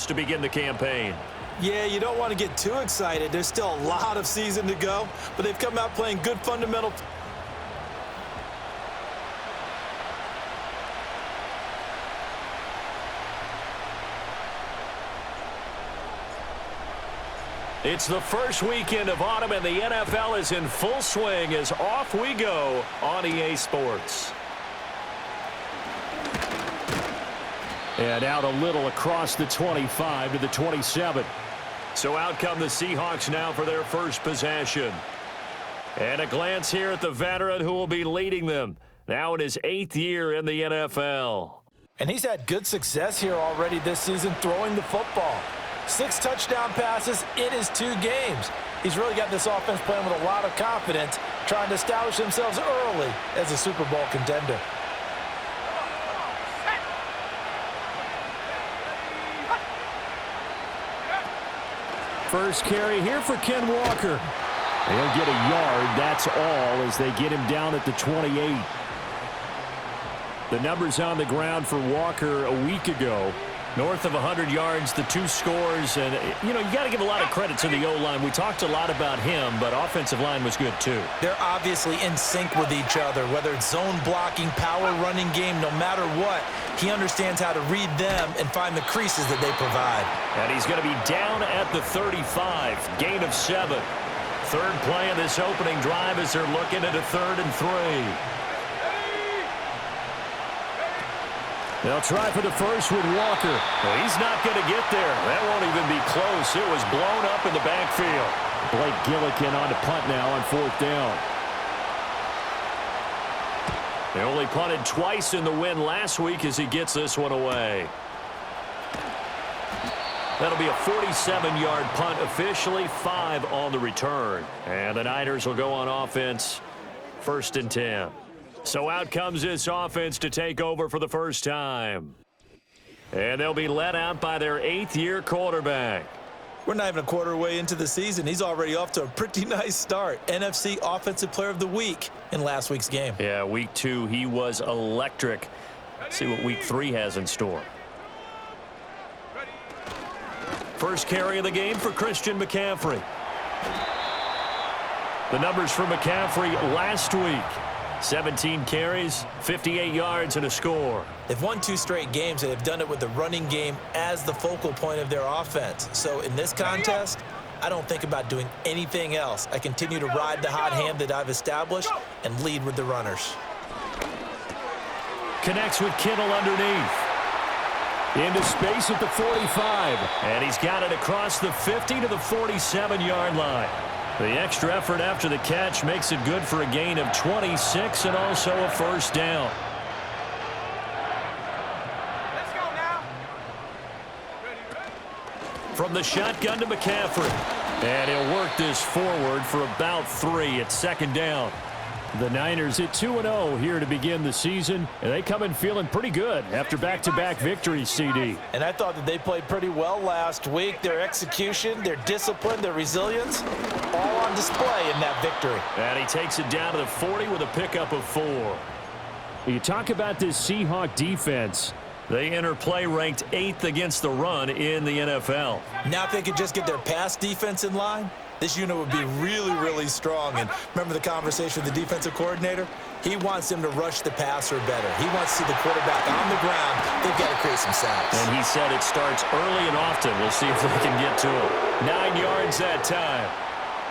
to begin the campaign. Yeah, you don't want to get too excited. There's still a lot of season to go, but they've come out playing good fundamental. It's the first weekend of autumn, and the NFL is in full swing as off we go on EA Sports. And out a little across the 25 to the 27. So out come the Seahawks now for their first possession. And a glance here at the veteran who will be leading them, now in his 8th year in the NFL. And he's had good success here already this season throwing the football. 6 touchdown passes in his 2 games. He's really got this offense playing with a lot of confidence, trying to establish themselves early as a Super Bowl contender. First carry here for Ken Walker. He'll get a yard, that's all, as they get him down at the 28. The numbers on the ground for Walker a week ago. North of 100 yards, the 2 scores, and, you got to give a lot of credit to the O-line. We talked a lot about him, but offensive line was good, too. They're obviously in sync with each other, whether it's zone blocking, power running game, no matter what. He understands how to read them and find the creases that they provide. And he's going to be down at the 35, gain of 7. Third play of this opening drive as they're looking at a 3rd and 3. They'll try for the first with Walker. Well, he's not going to get there. That won't even be close. It was blown up in the backfield. Blake Gillikin on to punt now on 4th down. They only punted twice in the win last week as he gets this one away. That'll be a 47-yard punt officially, 5 on the return. And the Niners will go on offense, 1st and 10. So out comes this offense to take over for the first time. And they'll be led out by their 8th-year quarterback. We're not even a quarter way into the season. He's already off to a pretty nice start. NFC Offensive Player of the Week in last week's game. Yeah, week 2, he was electric. Let's see what week 3 has in store. First carry of the game for Christian McCaffrey. The numbers for McCaffrey last week. 17 carries, 58 yards, and a score. They've won 2 straight games, and they've done it with the running game as the focal point of their offense. So in this contest, I don't think about doing anything else. I continue to ride the hot hand that I've established and lead with the runners. Connects with Kittle underneath. Into space at the 45. And he's got it across the 50 to the 47-yard line. The extra effort after the catch makes it good for a gain of 26 and also a first down. Let's go now. From the shotgun to McCaffrey. And he'll work this forward for about 3 at 2nd down. The Niners at 2-0 here to begin the season, and they come in feeling pretty good after back-to-back victories, CD. And I thought that they played pretty well last week. Their execution, their discipline, their resilience, all on display in that victory. And he takes it down to the 40 with a pickup of 4. You talk about this Seahawk defense. They enter play ranked 8th against the run in the NFL. Now if they could just get their pass defense in line, this unit would be really, really strong. And remember the conversation with the defensive coordinator? He wants them to rush the passer better. He wants to see the quarterback on the ground. They've got to create some sacks. And he said it starts early and often. We'll see if they can get to him. 9 yards that time.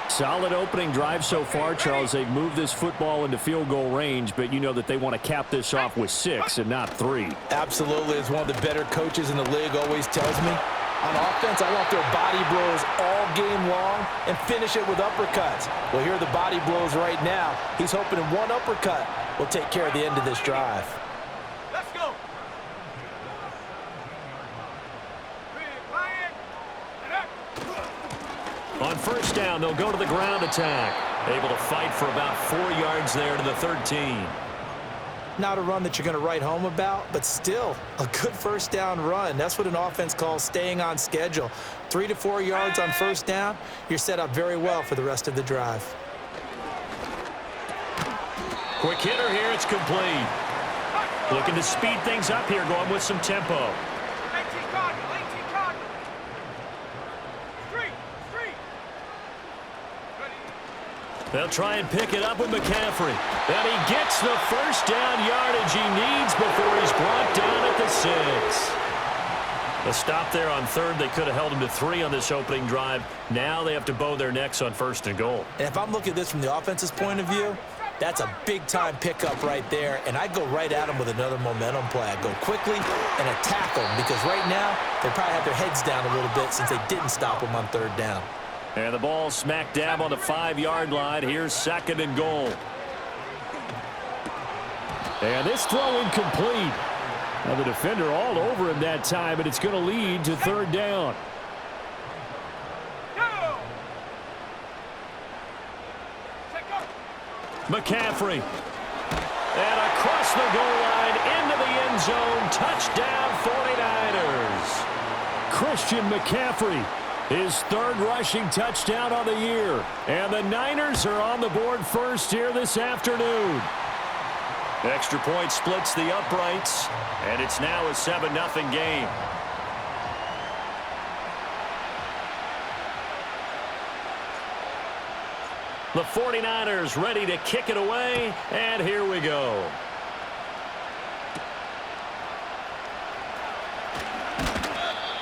Solid opening drive so far, Charles. They've moved this football into field goal range, but you know that they want to cap this off with 6 and not 3. Absolutely. As one of the better coaches in the league always tells me, on offense, I want their body blows all game long and finish it with uppercuts. Well, here are the body blows right now. He's hoping one uppercut will take care of the end of this drive. Let's go. On first down, they'll go to the ground attack. Able to fight for about 4 yards there to the 13. Not a run that you're going to write home about, but still a good first down run. That's what an offense calls staying on schedule. 3 to 4 yards on first down, you're set up very well for the rest of the drive. Quick hitter here, it's complete. Looking to speed things up here, going with some tempo. They'll try and pick it up with McCaffrey. And he gets the first down yardage he needs before he's brought down at the 6. A stop there on third. They could have held him to 3 on this opening drive. Now they have to bow their necks on 1st and goal. And if I'm looking at this from the offense's point of view, that's a big-time pickup right there, and I go right at him with another momentum play. I go quickly and attack them because right now they probably have their heads down a little bit since they didn't stop them on 3rd down. And the ball smack dab on the 5-yard line. Here's 2nd and goal. And this throw incomplete. Now the defender all over him that time, and it's going to lead to 3rd down. McCaffrey. And across the goal line into the end zone. Touchdown 49ers. Christian McCaffrey, his 3rd rushing touchdown on the year. And the Niners are on the board first here this afternoon. Extra point splits the uprights, and it's now a 7-0 game. The 49ers ready to kick it away, and here we go.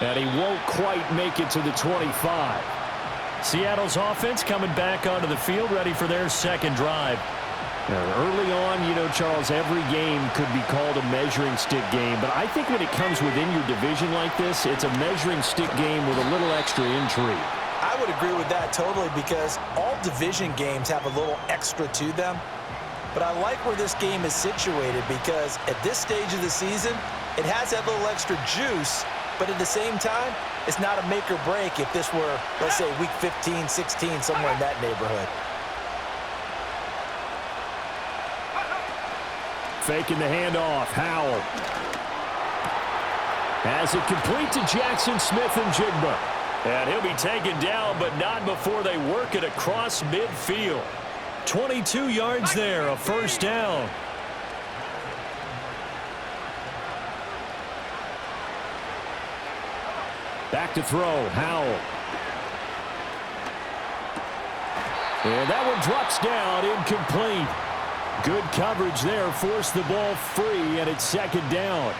And he won't quite make it to the 25. Seattle's offense coming back onto the field, ready for their 2nd drive. Early on, you know, Charles, every game could be called a measuring stick game, but I think when it comes within your division like this, it's a measuring stick game with a little extra intrigue. I would agree with that totally because all division games have a little extra to them. But I like where this game is situated because at this stage of the season, it has that little extra juice, but at the same time, it's not a make or break if this were, let's say, week 15, 16, somewhere in that neighborhood. Faking the handoff. Howell has it complete to Jackson Smith and Jigba. And he'll be taken down, but not before they work it across midfield. 22 yards there, a 1st down. Back to throw, Howell. And that one drops down, incomplete. Good coverage there, forced the ball free, and it's 2nd down.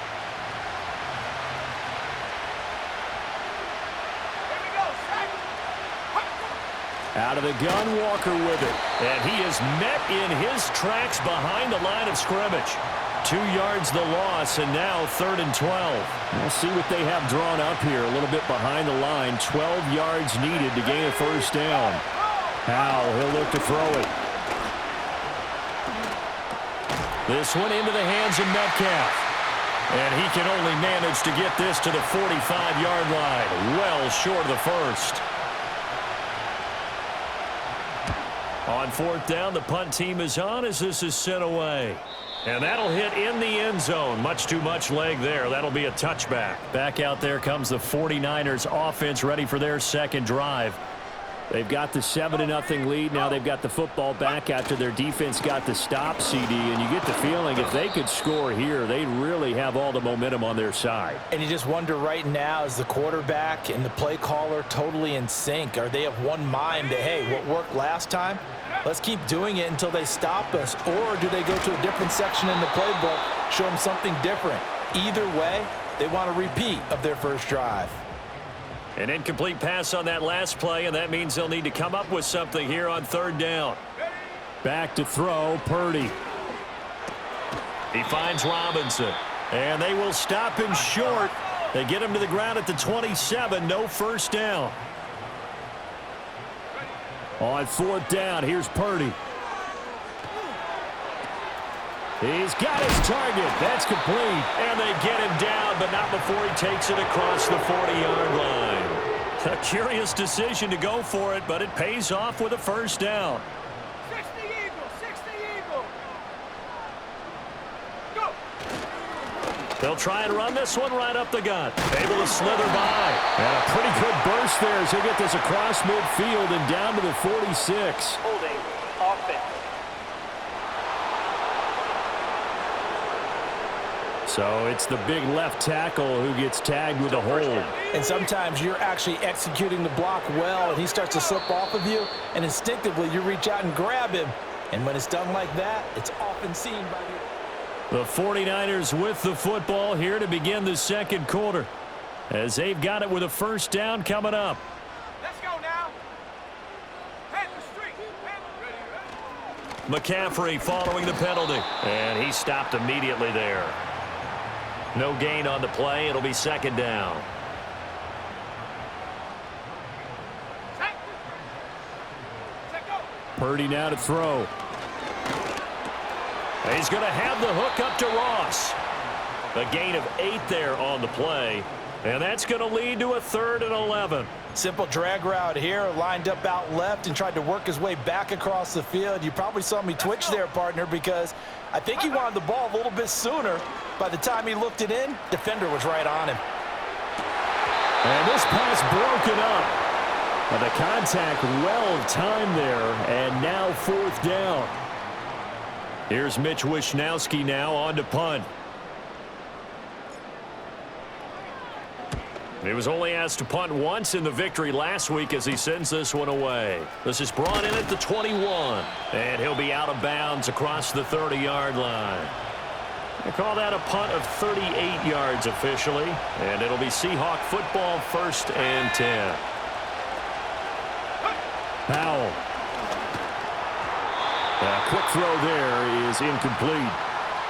Out of the gun, Walker with it. And he is met in his tracks behind the line of scrimmage. 2 yards the loss, and now 3rd and 12. We'll see what they have drawn up here. A little bit behind the line. 12 yards needed to gain a 1st down. Howell, he'll look to throw it. This one into the hands of Metcalf. And he can only manage to get this to the 45-yard line. Well short of the 1st. On 4th down, the punt team is on as this is sent away. And that'll hit in the end zone. Much too much leg there. That'll be a touchback. Back out there comes the 49ers offense ready for their 2nd drive. They've got the 7-0 lead. Now they've got the football back after their defense got the stop, CD. And you get the feeling if they could score here, they really have all the momentum on their side. And you just wonder right now, is the quarterback and the play caller totally in sync? Are they of one mind that, hey, what worked last time? Let's keep doing it until they stop us. Or do they go to a different section in the playbook, show them something different? Either way, they want a repeat of their 1st drive. An incomplete pass on that last play, and that means they'll need to come up with something here on 3rd down. Back to throw, Purdy. He finds Robinson, and they will stop him short. They get him to the ground at the 27, no 1st down. On 4th down, here's Purdy. He's got his target. That's complete. And they get him down, but not before he takes it across the 40-yard line. A curious decision to go for it, but it pays off with a 1st down. 60 Eagles, 60 Eagles. Go. They'll try and run this one right up the gut. Able to slither by. And a pretty good burst there as he'll get this across midfield and down to the 46. Holding offense. So it's the big left tackle who gets tagged with a hold. And sometimes you're actually executing the block well, and he starts to slip off of you, and instinctively you reach out and grab him. And when it's done like that, it's often seen by the 49ers with the football here to begin the second quarter, as they've got it with a first down coming up. Let's go now. Head the street. Ready. McCaffrey following the penalty, and he stopped immediately there. No gain on the play. It'll be second down. Set go. Purdy now to throw. He's going to have the hook up to Ross. A gain of 8 there on the play, and that's going to lead to a 3rd and 11. simple drag route here, lined up out left and tried to work his way back across the field. You probably saw me twitch there, partner, because I think he wanted the ball a little bit sooner. By the time he looked it in, defender was right on him. And this pass broken up. And the contact well timed there, and now 4th down. Here's Mitch Wishnowski now on to punt. He was only asked to punt once in the victory last week as he sends this one away. This is brought in at the 21, and he'll be out of bounds across the 30-yard line. They call that a punt of 38 yards officially, and it'll be Seahawk football 1st and 10. Powell. A quick throw there is incomplete.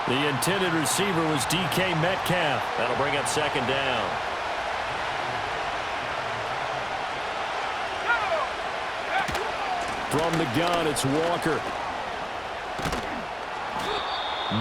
The intended receiver was DK Metcalf. That'll bring up 2nd down. From the gun, it's Walker.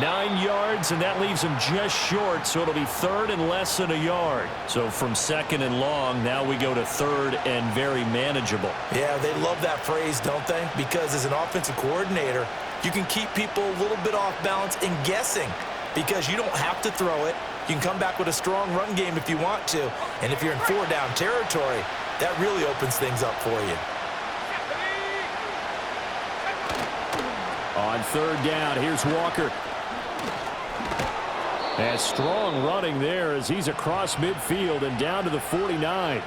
9 yards, and that leaves him just short, so it'll be 3rd and less than a yard. So from 2nd and long, now we go to 3rd and very manageable. Yeah, they love that phrase, don't they? Because as an offensive coordinator, you can keep people a little bit off balance and guessing, because you don't have to throw it. You can come back with a strong run game if you want to. And if you're in 4-down territory, that really opens things up for you. On 3rd down, here's Walker. And strong running there as he's across midfield and down to the 49.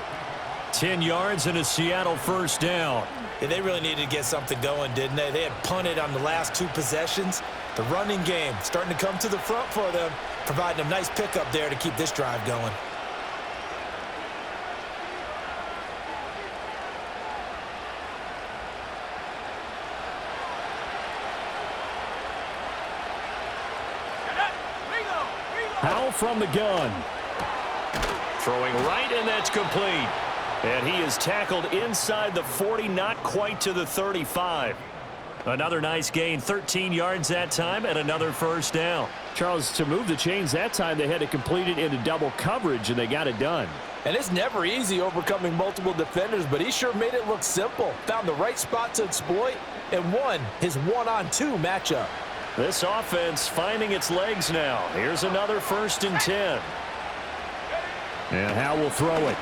10 yards and a Seattle 1st down. Yeah, they really needed to get something going, didn't they? They had punted on the last 2 possessions. The running game starting to come to the front for them, providing a nice pickup there to keep this drive going. Powell from the gun. Throwing right, and that's complete. And he is tackled inside the 40, not quite to the 35. Another nice gain, 13 yards that time, and another 1st down. Charles, to move the chains that time, they had to complete it into double coverage, and they got it done. And it's never easy overcoming multiple defenders, but he sure made it look simple. Found the right spot to exploit and won his 1-on-2 matchup. This offense finding its legs now. Here's another 1st and 10. And Howe will throw it.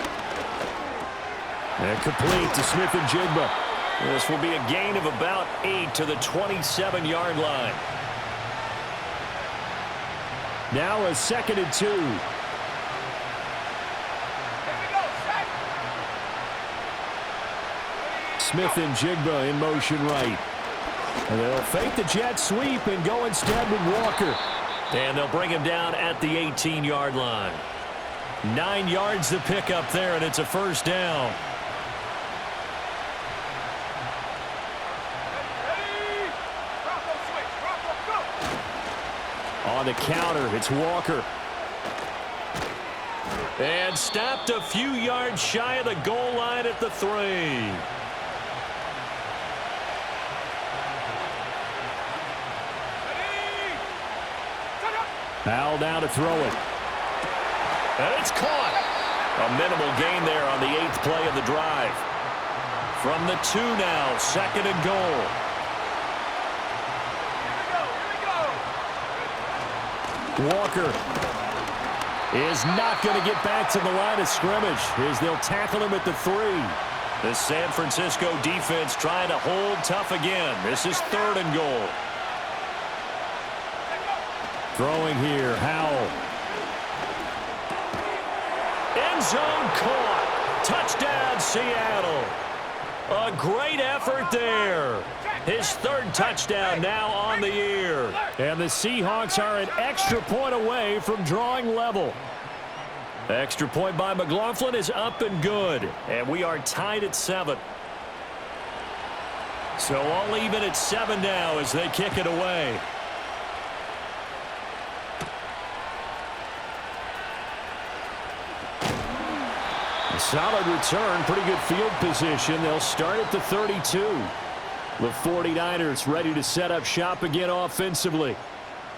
And complete to Smith and Jigba. This will be a gain of about 8 to the 27-yard line. Now a 2nd and 2. Smith and Jigba in motion right. And they'll fake the jet sweep and go instead with Walker. And they'll bring him down at the 18-yard line. 9 yards to pick up there, and it's a 1st down. On the counter, it's Walker. And stopped a few yards shy of the goal line at the 3. Powell down to throw it. And it's caught. A minimal gain there on the 8th play of the drive. From the 2 now, 2nd and goal. Walker is not going to get back to the line of scrimmage as they'll tackle him at the 3. The San Francisco defense trying to hold tough again. This is 3rd and goal. Throwing here, Howell. end zone, caught. Touchdown, Seattle. A great effort there. His third touchdown now on the year. And the Seahawks are an extra point away from drawing level. Extra point by McLaughlin is up and good. And we are tied at 7. So all even at 7 now as they kick it away. A solid return, pretty good field position. They'll start at the 32. The 49ers ready to set up shop again offensively.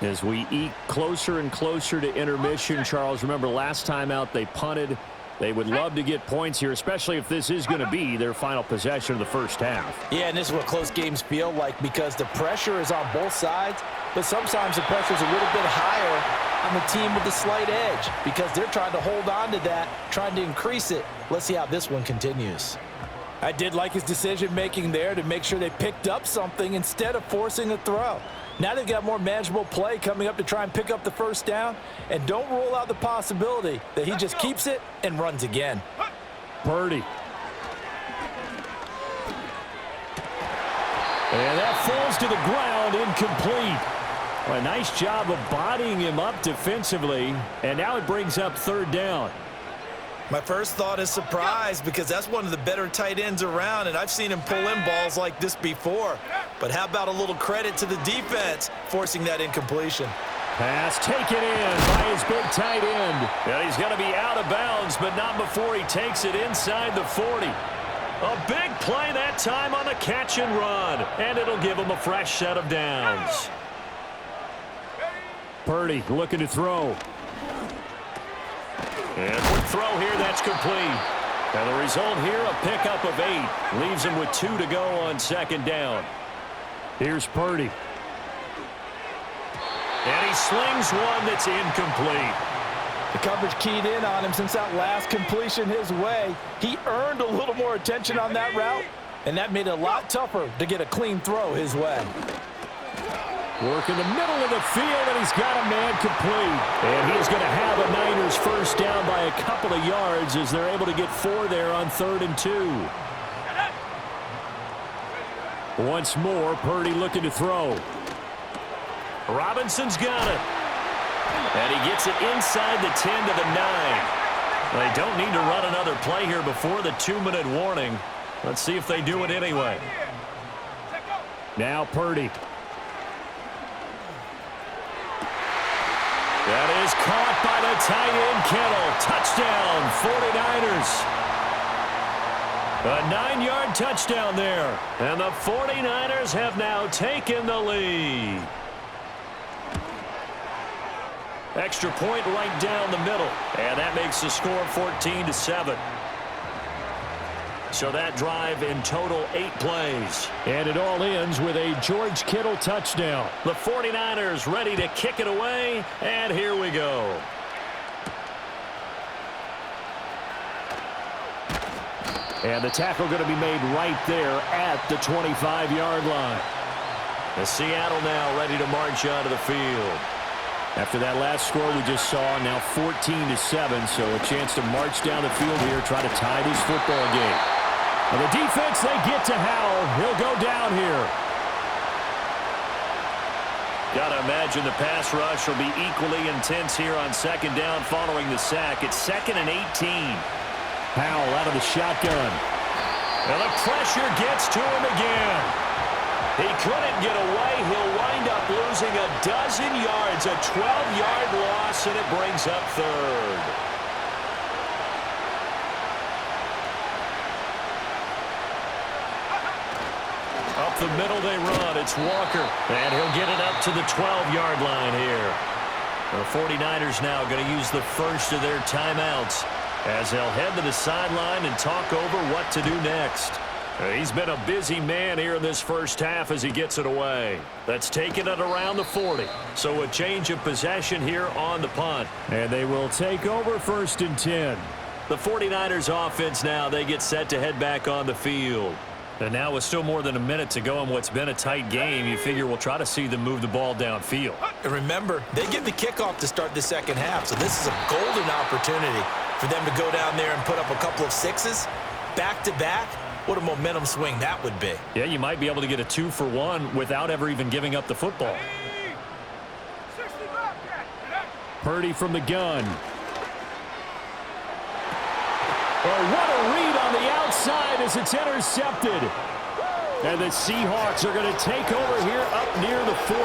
As we eke closer and closer to intermission, Charles, remember last time out they punted. They would love to get points here, especially if this is going to be their final possession of the first half. Yeah, and this is what close games feel like because the pressure is on both sides, but sometimes the pressure is a little bit higher on the team with the slight edge because they're trying to hold on to that, trying to increase it. Let's see how this one continues. I did like his decision-making there to make sure they picked up something instead of forcing a throw. Now they've got more manageable play coming up to try and pick up the first down, and don't rule out the possibility that he just keeps it and runs again. Purdy. And that falls to the ground, incomplete. Well, a nice job of bodying him up defensively, and now it brings up third down. My first thought is surprise because that's one of the better tight ends around, and I've seen him pull in balls like this before. But how about a little credit to the defense forcing that incompletion? Pass taken in by his big tight end. And he's going to be out of bounds, but not before he takes it inside the 40. A big play that time on the catch and run, and it'll give him a fresh set of downs. Purdy looking to throw. And quick throw here, that's complete. And the result here, a pickup of 8. Leaves him with 2 to go on second down. Here's Purdy. And he slings one that's incomplete. The coverage keyed in on him since that last completion his way. He earned a little more attention on that route, and that made it a lot tougher to get a clean throw his way. Work in the middle of the field, and he's got a man complete. And he is going to have a Niners first down by a couple of yards as they're able to get 4 there on 3rd and 2. Once more, Purdy looking to throw. Robinson's got it. And he gets it inside the 10 to the 9. They don't need to run another play here before the 2-minute warning. Let's see if they do it anyway. Now Purdy. That is caught by the tight end, Kittle. Touchdown, 49ers. A 9-yard touchdown there. And the 49ers have now taken the lead. Extra point right down the middle. And that makes the score 14-7. So that drive in total 8 plays. And it all ends with a George Kittle touchdown. The 49ers ready to kick it away, and here we go. And the tackle going to be made right there at the 25-yard line. The Seattle now ready to march onto the field. After that last score we just saw, now 14-7, so a chance to march down the field here, try to tie this football game. And the defense, they get to Howell. He'll go down here. Got to imagine the pass rush will be equally intense here on second down following the sack. It's 2nd and 18. Howell out of the shotgun. And the pressure gets to him again. He couldn't get away. He'll wind up losing a dozen yards, a 12-yard loss, and it brings up 3rd. Up the middle they run. It's Walker. And he'll get it up to the 12-yard line here. The 49ers now going to use the first of their timeouts as they'll head to the sideline and talk over what to do next. He's been a busy man here in this first half as he gets it away. That's taken it around the 40. So a change of possession here on the punt. And they will take over 1st and 10. The 49ers offense now, they get set to head back on the field. And now with still more than a minute to go in what's been a tight game, you figure we'll try to see them move the ball downfield. And remember, they get the kickoff to start the second half, so this is a golden opportunity. For them to go down there and put up a couple of sixes, back-to-back, what a momentum swing that would be. Yeah, you might be able to get a 2-for-1 without ever even giving up the football. Purdy from the gun. Oh, what a read on the outside as it's intercepted. And the Seahawks are going to take over here up near the 40.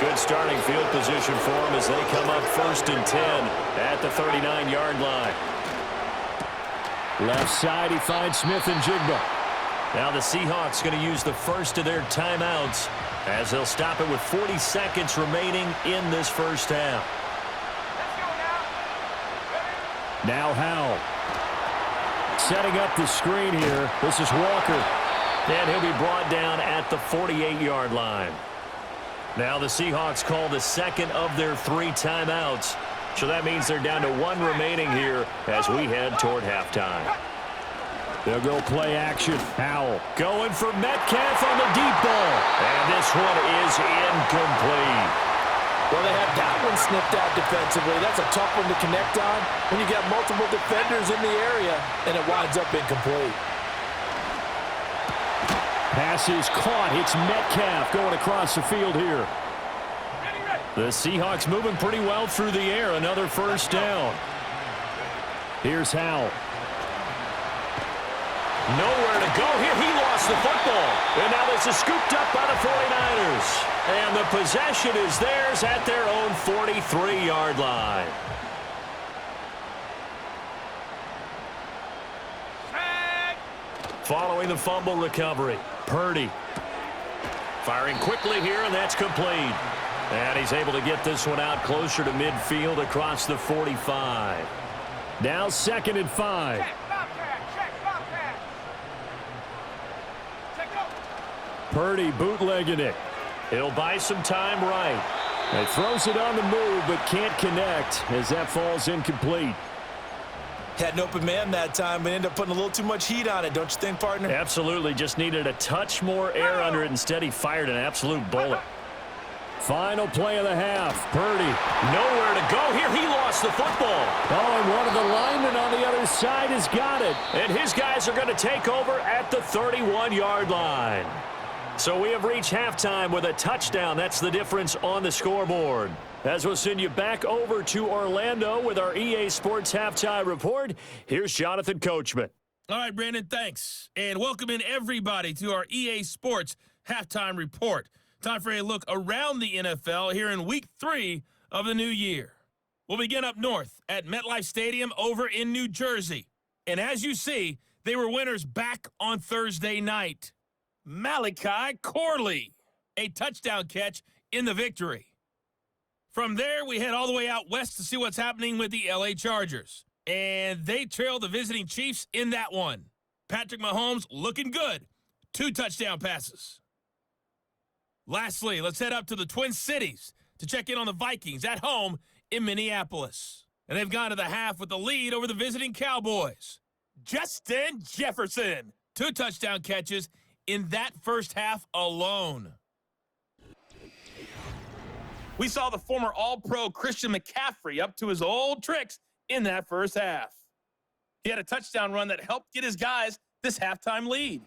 Good starting field position for them as they come up 1st and 10 at the 39-yard line. Left side, he finds Smith and Jigba. Now the Seahawks going to use the first of their timeouts as they'll stop it with 40 seconds remaining in this first half. Now Howell. Setting up the screen here. This is Walker. And he'll be brought down at the 48-yard line. Now the Seahawks call the second of their 3 timeouts. So that means they're down to 1 remaining here as we head toward halftime. They'll go play action. Howell going for Metcalf on the deep ball. And this one is incomplete. Well, they have that one sniffed out defensively. That's a tough one to connect on when you got multiple defenders in the area, and it winds up incomplete. Pass is caught. It's Metcalf going across the field here. The Seahawks moving pretty well through the air. Another first down. Here's Howell. Nowhere to go here. He lost the football. And now this is scooped up by the 49ers. And the possession is theirs at their own 43-yard line. Following the fumble recovery, Purdy firing quickly here, and that's complete. And he's able to get this one out closer to midfield across the 45. Now 2nd and 5. Purdy bootlegging it. He'll buy some time right. He throws it on the move, but can't connect as that falls incomplete. Had an open man that time, but ended up putting a little too much heat on it, don't you think, partner? Absolutely. Just needed a touch more air under it. Instead, he fired an absolute bullet. Final play of the half. Purdy. Nowhere to go here. He lost the football. Oh, and one of the linemen on the other side has got it. And his guys are going to take over at the 31-yard line. So we have reached halftime with a touchdown. That's the difference on the scoreboard. As we'll send you back over to Orlando with our EA Sports Halftime Report, here's Jonathan Coachman. All right, Brandon, thanks. And welcome in everybody to our EA Sports Halftime Report. Time for a look around the NFL here in Week 3 of the new year. We'll begin up north at MetLife Stadium over in New Jersey. And as you see, they were winners back on Thursday night. Malachi Corley, a touchdown catch in the victory. From there, we head all the way out west to see what's happening with the LA Chargers. And they trail the visiting Chiefs in that one. Patrick Mahomes looking good. 2 touchdown passes. Lastly, let's head up to the Twin Cities to check in on the Vikings at home in Minneapolis. And they've gone to the half with the lead over the visiting Cowboys. Justin Jefferson, 2 touchdown catches in that first half alone. We saw the former All-Pro Christian McCaffrey up to his old tricks in that first half. He had a touchdown run that helped get his guys this halftime lead.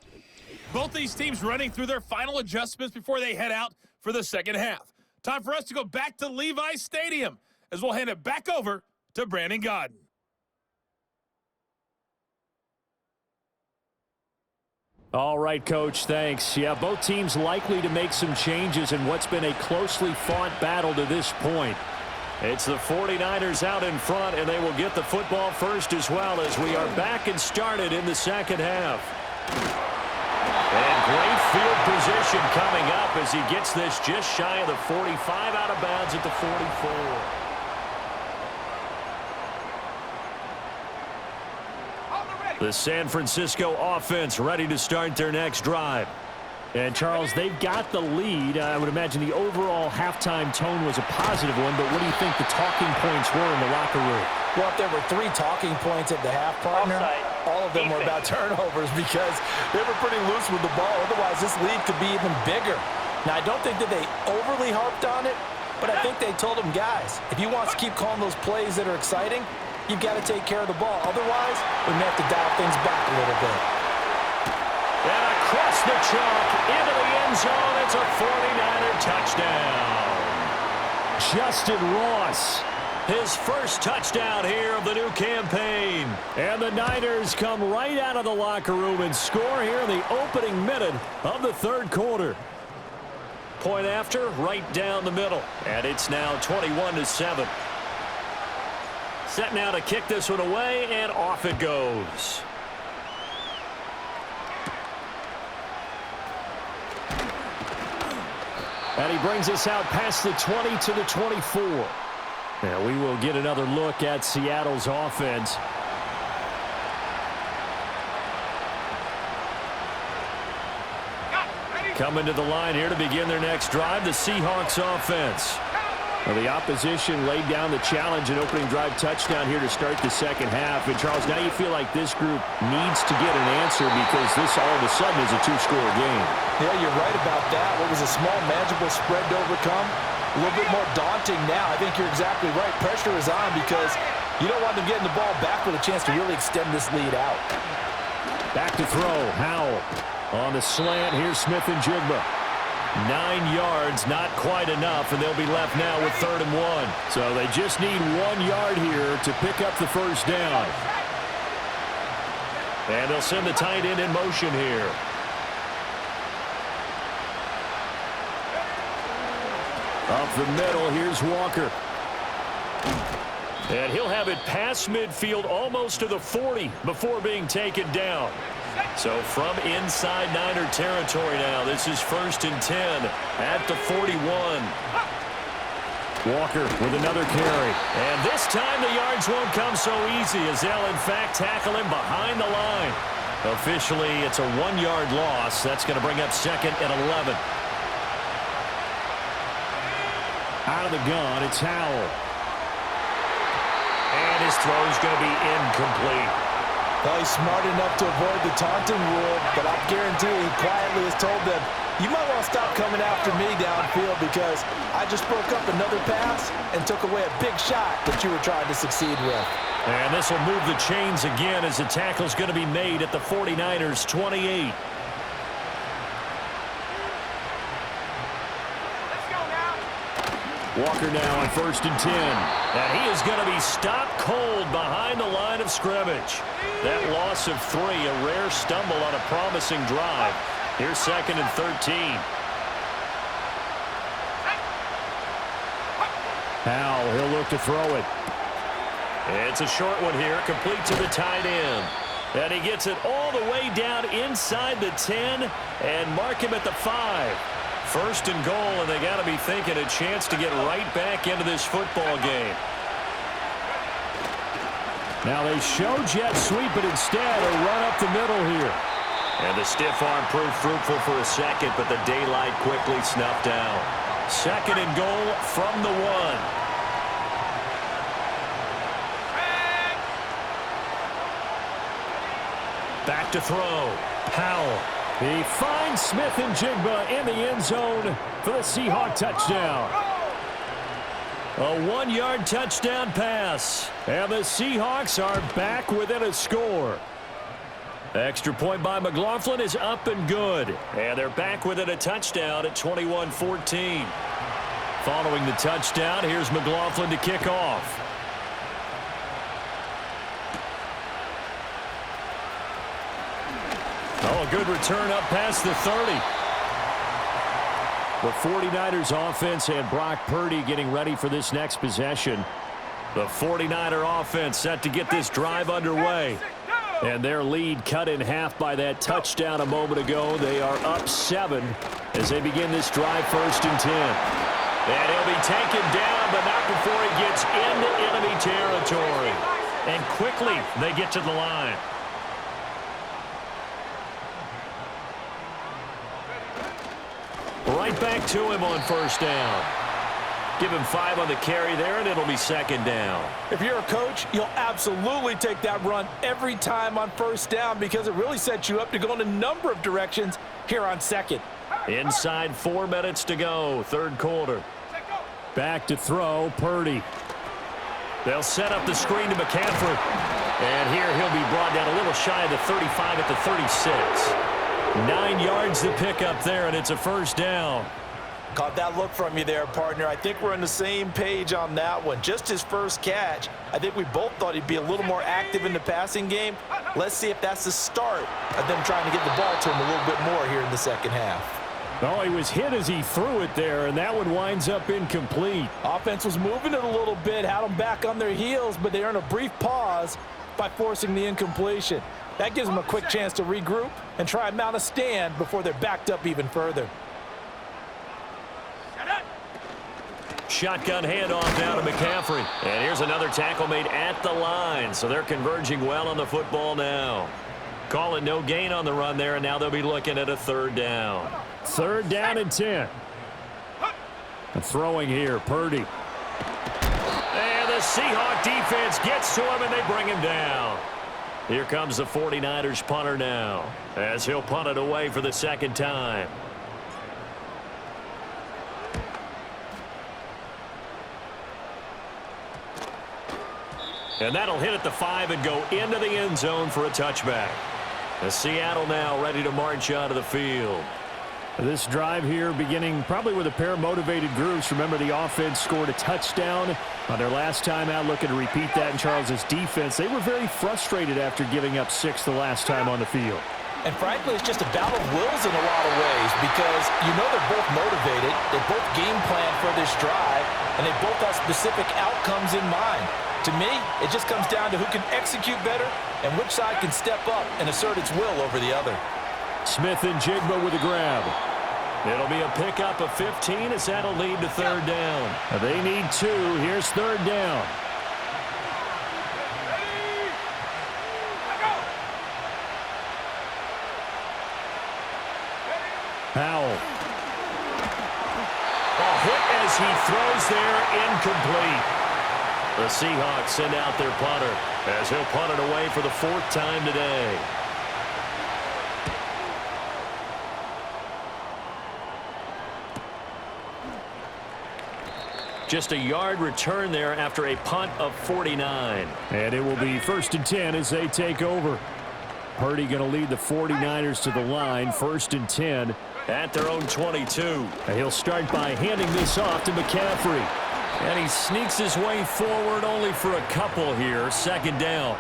Both these teams running through their final adjustments before they head out for the second half. Time for us to go back to Levi's Stadium as we'll hand it back over to Brandon Godden. All right, Coach, thanks. Yeah, both teams likely to make some changes in what's been a closely fought battle to this point. It's the 49ers out in front, and they will get the football first as well as we are back and started in the second half. And great field position coming up as he gets this just shy of the 45, out of bounds at the 44. The San Francisco offense ready to start their next drive. And, Charles, they've got the lead. I would imagine the overall halftime tone was a positive one, but what do you think the talking points were in the locker room? Well, if there were 3 talking points at the half, partner, all of them were about turnovers because they were pretty loose with the ball. Otherwise, this lead could be even bigger. Now, I don't think that they overly harped on it, but I think they told them, guys, if you want to keep calling those plays that are exciting, you've got to take care of the ball. Otherwise, we may have to dial things back a little bit. And across the chalk, into the end zone, it's a 49er touchdown. Justin Ross, his first touchdown here of the new campaign. And the Niners come right out of the locker room and score here in the opening minute of the third quarter. Point after, right down the middle. And it's now 21-7. Set now to kick this one away, and off it goes. And he brings us out past the 20 to the 24. And we will get another look at Seattle's offense. Coming to the line here to begin their next drive, the Seahawks offense. Well, the opposition laid down the challenge and opening drive touchdown here to start the second half. And, Charles, now you feel like this group needs to get an answer because this all of a sudden is a two-score game. Yeah, you're right about that. What was a small, manageable spread to overcome? A little bit more daunting now. I think you're exactly right. Pressure is on because you don't want them getting the ball back with a chance to really extend this lead out. Back to throw. Howell on the slant. Here's Smith and Jigba. 9 yards, not quite enough, and they'll be left now with 3rd and 1. So they just need 1 yard here to pick up the first down. And they'll send the tight end in motion here. Up the middle, here's Walker. And he'll have it past midfield almost to the 40 before being taken down. So from inside Niner territory now, this is 1st and 10 at the 41. Walker with another carry. And this time the yards won't come so easy as they'll in fact tackle him behind the line. Officially, it's a 1 yard loss. That's going to bring up 2nd and 11. Out of the gun, it's Howell. And his throw's going to be incomplete. Well, he's smart enough to avoid the taunting rule, but I guarantee he quietly has told them, you might want to stop coming after me downfield because I just broke up another pass and took away a big shot that you were trying to succeed with. And this will move the chains again as the tackle's going to be made at the 49ers' 28. Walker now on 1st and 10. And he is going to be stopped cold behind the line of scrimmage. That loss of 3, a rare stumble on a promising drive. Here's 2nd and 13. Howell, he'll look to throw it. It's a short one here, complete to the tight end. And he gets it all the way down inside the 10 and mark him at the 5. 1st and goal, and they got to be thinking a chance to get right back into this football game. Now they show jet sweep, but instead a run up the middle here. And the stiff arm proved fruitful for a second, but the daylight quickly snuffed out. 2nd and goal from the 1. Back to throw. Howell. He finds Smith and Jigba in the end zone for the Seahawk touchdown. A 1 yard touchdown pass. And the Seahawks are back within a score. Extra point by McLaughlin is up and good. And they're back within a touchdown at 21-14. Following the touchdown, here's McLaughlin to kick off. Oh, a good return up past the 30. The 49ers offense and Brock Purdy getting ready for this next possession. The 49er offense set to get this drive underway. And their lead cut in half by that touchdown a moment ago. They are up 7 as they begin this drive 1st and 10. And he'll be taken down, but not before he gets into enemy territory. And quickly they get to the line. Right back to him on 1st down. Give him 5 on the carry there, and it'll be 2nd down. If you're a coach, you'll absolutely take that run every time on 1st down because it really sets you up to go in a number of directions here on 2nd. Inside 4 minutes to go, 3rd quarter. Back to throw, Purdy. They'll set up the screen to McCaffrey. And here he'll be brought down a little shy of the 35 at the 36. 9 yards to pick up there, and it's a first down. Caught that look from you there, partner. I think we're on the same page on that one. Just his first catch. I think we both thought he'd be a little more active in the passing game. Let's see if that's the start of them trying to get the ball to him a little bit more here in the second half. Oh, he was hit as he threw it there, and that one winds up incomplete. Offense was moving it a little bit, had them back on their heels, but they earned a brief pause by forcing the incompletion. That gives them a quick chance to regroup and try and mount a stand before they're backed up even further. Shotgun handoff now to McCaffrey. And here's another tackle made at the line, so they're converging well on the football now. Call it no gain on the run there, and now they'll be looking at a third down. Third down and 10. And throwing here, Purdy. And the Seahawk defense gets to him, and they bring him down. Here comes the 49ers punter now, as he'll punt it away for the second time. And that'll hit at the 5 and go into the end zone for a touchback. As Seattle now ready to march out of the field. This drive here beginning probably with a pair of motivated groups. Remember, the offense scored a touchdown on their last time out, looking to repeat that in Charles' defense. They were very frustrated after giving up 6 the last time on the field. And frankly, it's just a battle of wills in a lot of ways because you know they're both motivated, they both game plan for this drive, and they both have specific outcomes in mind. To me, it just comes down to who can execute better and which side can step up and assert its will over the other. Smith and Jigba with a grab. It'll be a pickup of 15 as that'll lead to third down. They need 2. Here's third down. Powell. A hit as he throws there, incomplete. The Seahawks send out their punter as he'll punt it away for the 4th time today. Just a yard return there after a punt of 49. And it will be 1st and 10 as they take over. Purdy going to lead the 49ers to the line. 1st and 10 at their own 22. And he'll start by handing this off to McCaffrey. And he sneaks his way forward only for a couple here. Second down.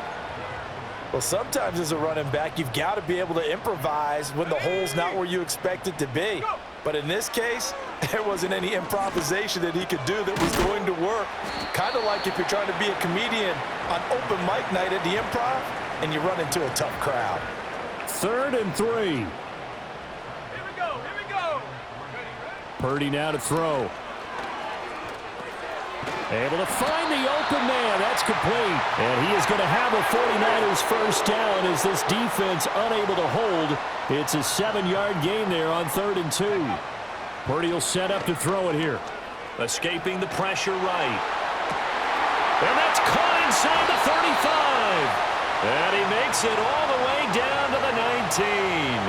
Well, sometimes as a running back, you've got to be able to improvise when the hole's not where you expect it to be. But in this case, there wasn't any improvisation that he could do that was going to work. Kind of like if you're trying to be a comedian on open mic night at the Improv and you run into a tough crowd. 3rd and 3. Here we go, here we go. Purdy now to throw. Able to find the open man. That's complete. And he is going to have a 49ers first down as this defense unable to hold. It's a 7-yard gain there on 3rd and 2. Purdy will set up to throw it here. Escaping the pressure right. And that's caught inside the 35. And he makes it all the way down to the 19.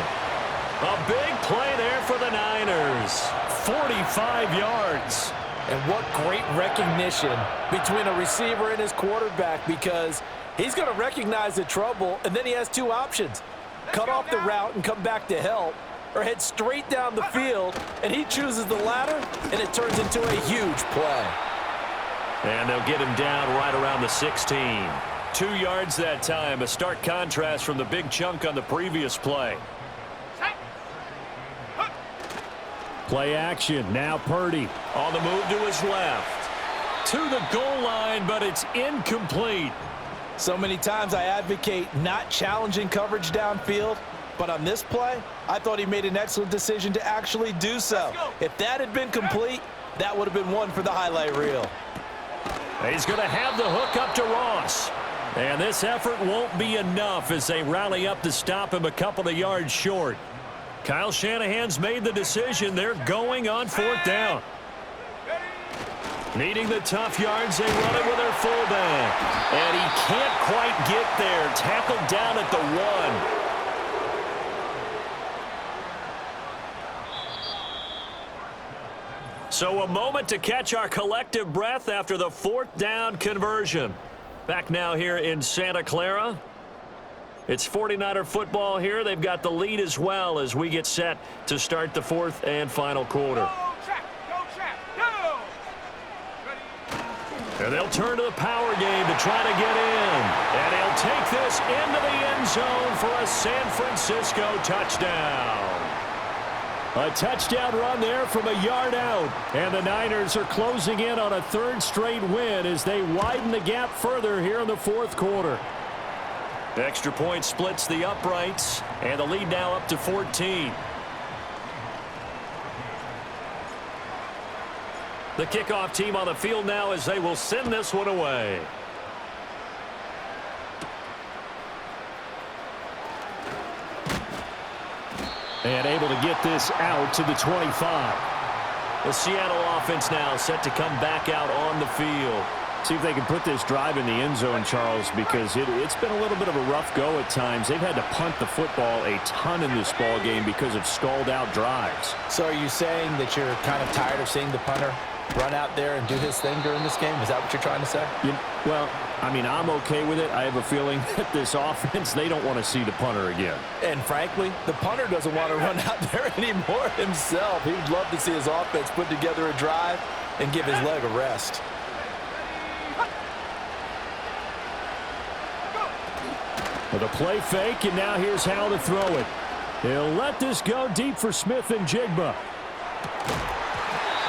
A big play there for the Niners. 45 yards. And what great recognition between a receiver and his quarterback, because he's going to recognize the trouble, and then he has 2 options. Cut off the route and come back to help, or head straight down the field, and he chooses the latter, and it turns into a huge play. And they'll get him down right around the 16. 2 yards that time, a stark contrast from the big chunk on the previous play. Play action, now Purdy on the move to his left. To the goal line, but it's incomplete. So many times I advocate not challenging coverage downfield, but on this play, I thought he made an excellent decision to actually do so. If that had been complete, that would have been one for the highlight reel. He's going to have the hook up to Ross. And this effort won't be enough as they rally up to stop him a couple of yards short. Kyle Shanahan's made the decision. They're going on 4th down. Needing the tough yards, they run it with their fullback. And he can't quite get there. Tackled down at the 1. So a moment to catch our collective breath after the 4th down conversion. Back now here in Santa Clara. It's 49er football here. They've got the lead as well as we get set to start the 4th and final quarter. Go, Jack, go! And they'll turn to the power game to try to get in. And he'll take this into the end zone for a San Francisco touchdown. A touchdown run there from a yard out. And the Niners are closing in on a 3rd straight win as they widen the gap further here in the 4th quarter. The extra point splits the uprights, and the lead now up to 14. The kickoff team on the field now as they will send this one away. And able to get this out to the 25. The Seattle offense now set to come back out on the field. See if they can put this drive in the end zone, Charles, because it's been a little bit of a rough go at times. They've had to punt the football a ton in this ball game because of stalled-out drives. So are you saying that you're kind of tired of seeing the punter run out there and do his thing during this game? Is that what you're trying to say? Well, I mean, I'm okay with it. I have a feeling that this offense, they don't want to see the punter again. And frankly, the punter doesn't want to run out there anymore himself. He would love to see his offense put together a drive and give his leg a rest. With a play fake, and now here's how to throw it. He'll let this go deep for Smith and Jigba.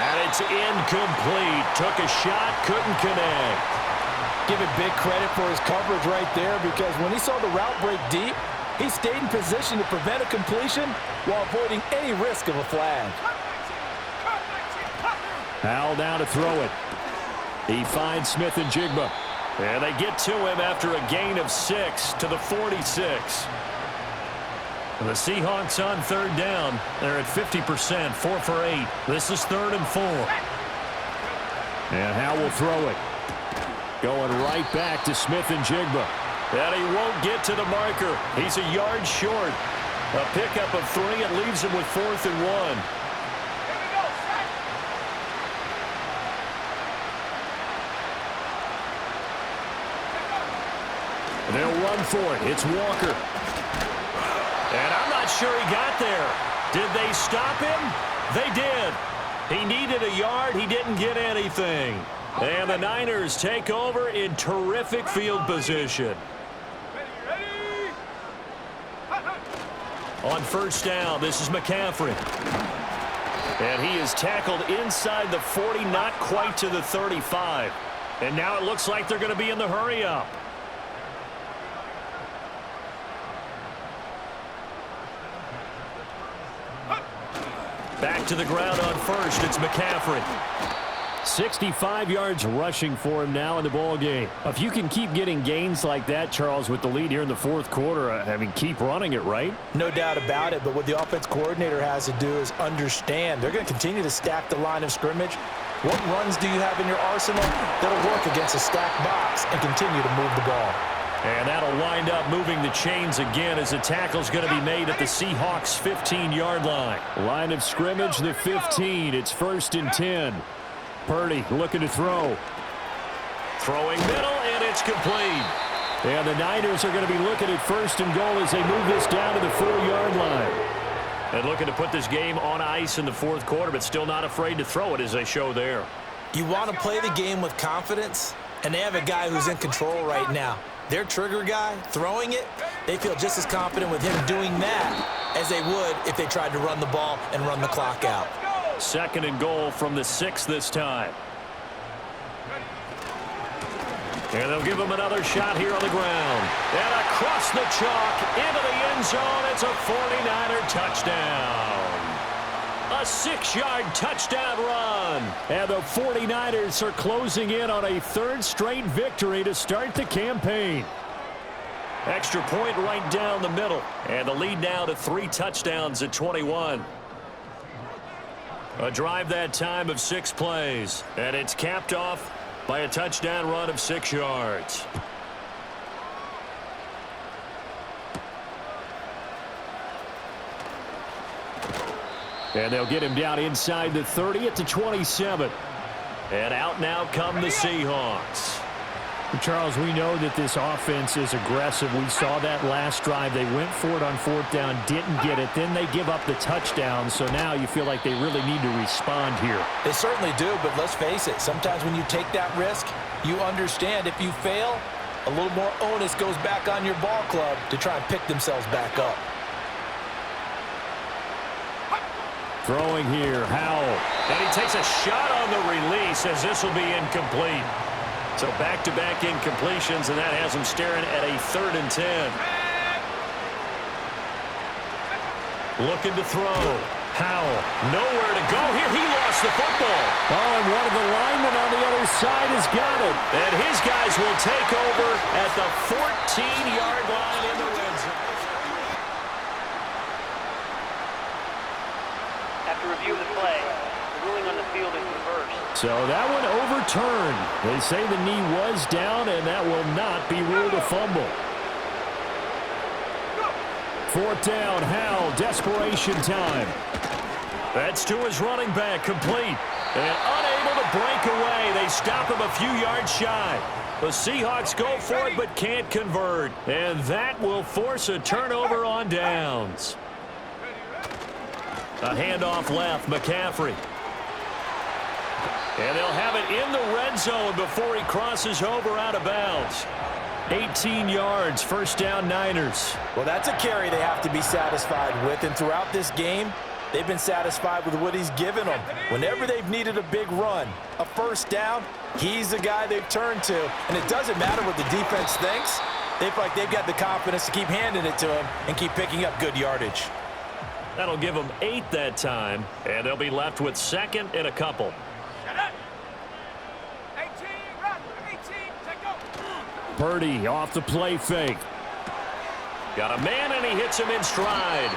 And it's incomplete. Took a shot, couldn't connect. Give it big credit for his coverage right there, because when he saw the route break deep, he stayed in position to prevent a completion while avoiding any risk of a flag. Howell now to throw it. He finds Smith and Jigba. And they get to him after a gain of 6 to the 46. The Seahawks on 3rd down. They're at 50%, 4 for 8. This is 3rd and 4. And Howell will throw it. Going right back to Smith and Jigba. And he won't get to the marker. He's a yard short. A pickup of 3. It leaves him with 4th and 1. They'll run for it. It's Walker. And I'm not sure he got there. Did they stop him? They did. He needed a yard. He didn't get anything. And the Niners take over in terrific field position. Ready? On 1st down, this is McCaffrey. And he is tackled inside the 40, not quite to the 35. And now it looks like they're going to be in the hurry-up. Back to the ground on 1st. It's McCaffrey. 65 yards rushing for him now in the ball game. If you can keep getting gains like that, Charles, with the lead here in the 4th quarter, I mean, keep running it, right? No doubt about it, but what the offense coordinator has to do is understand they're going to continue to stack the line of scrimmage. What runs do you have in your arsenal that'll work against a stacked box and continue to move the ball? And that'll wind up moving the chains again as the tackle's going to be made at the Seahawks' 15-yard line. Line of scrimmage, the 15. It's 1st and 10. Purdy looking to throw. Throwing middle, and it's complete. And the Niners are going to be looking at 1st and goal as they move this down to the 4-yard line. And looking to put this game on ice in the 4th quarter, but still not afraid to throw it as they show there. You want to play the game with confidence, and they have a guy who's in control right now. Their trigger guy, throwing it, they feel just as confident with him doing that as they would if they tried to run the ball and run the clock out. 2nd and goal from the 6 this time. And they'll give him another shot here on the ground. And across the chalk into the end zone. It's a 49er touchdown. A 6-yard touchdown run. And the 49ers are closing in on a 3rd straight victory to start the campaign. Extra point right down the middle. And the lead now to 3 touchdowns at 21. A drive that time of 6 plays. And it's capped off by a touchdown run of 6 yards. And they'll get him down inside the 30 at the 27. And out now come the Seahawks. Charles, we know that this offense is aggressive. We saw that last drive. They went for it on fourth down, didn't get it. Then they give up the touchdown. So now you feel like they really need to respond here. They certainly do, but let's face it. Sometimes when you take that risk, you understand if you fail, a little more onus goes back on your ball club to try and pick themselves back up. Throwing here, Howell. And he takes a shot on the release as this will be incomplete. So back-to-back incompletions, and that has him staring at a 3rd and 10. Looking to throw. Howell, nowhere to go here. He lost the football. Oh, and one of the linemen on the other side has got it. And his guys will take over at the 14-yard line in the red zone. After review of the play, the ruling on the field is reversed. So that one overturned. They say the knee was down, and that will not be ruled a fumble. 4th down, Howell, desperation time. That's to his running back, complete. And unable to break away. They stop him a few yards shy. The Seahawks go for it but can't convert. And that will force a turnover on downs. A handoff left, McCaffrey. And they'll have it in the red zone before he crosses over out of bounds. 18 yards, 1st down Niners. Well, that's a carry they have to be satisfied with, and throughout this game, they've been satisfied with what he's given them. Whenever they've needed a big run, a 1st down, he's the guy they've turned to. And it doesn't matter what the defense thinks. They feel like they've got the confidence to keep handing it to him and keep picking up good yardage. That'll give them 8 that time, and they'll be left with 2nd and a couple. 18, run, 18, take go. Purdy off the play fake. Got a man, and he hits him in stride.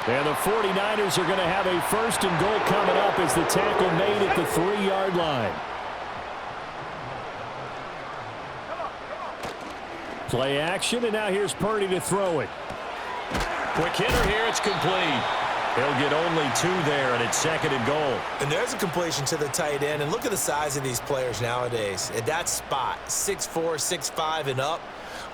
And the 49ers are going to have a 1st and goal coming up as the tackle made at the 3-yard line. Play action, and now here's Purdy to throw it. Quick hitter here, it's complete. He'll get only 2 there, and it's 2nd and goal. And there's a completion to the tight end. And look at the size of these players nowadays. At that spot, 6'4", 6'5", and up.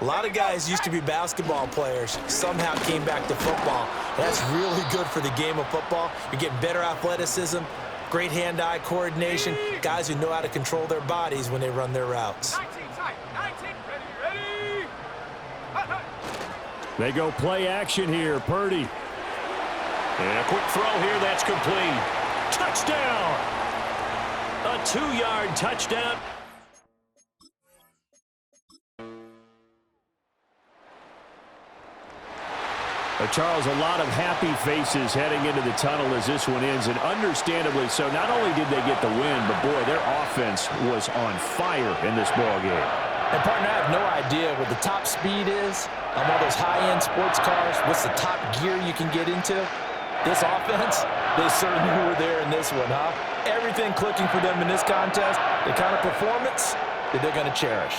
A lot of guys used to be basketball players, somehow came back to football. That's really good for the game of football. You're getting better athleticism, great hand-eye coordination, guys who know how to control their bodies when they run their routes. 19 tight, 19, ready. They go play action here, Purdy. And a quick throw here, that's complete. Touchdown! A 2-yard touchdown. Charles, a lot of happy faces heading into the tunnel as this one ends, and understandably so. Not only did they get the win, but boy, their offense was on fire in this ball game. And partner, I have no idea what the top speed is on one of those high-end sports cars. What's the top gear you can get into? This offense, they certainly were there in this one, huh? Everything clicking for them in this contest, the kind of performance that they're going to cherish.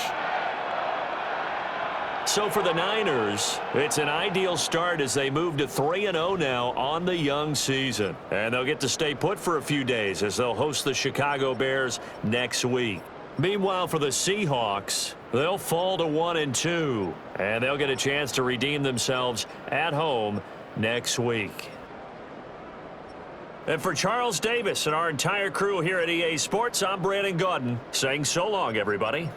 So for the Niners, it's an ideal start as they move to 3-0 now on the young season. And they'll get to stay put for a few days as they'll host the Chicago Bears next week. Meanwhile, for the Seahawks, they'll fall to 1-2, and they'll get a chance to redeem themselves at home next week. And for Charles Davis and our entire crew here at EA Sports, I'm Brandon Gaudin saying so long, everybody.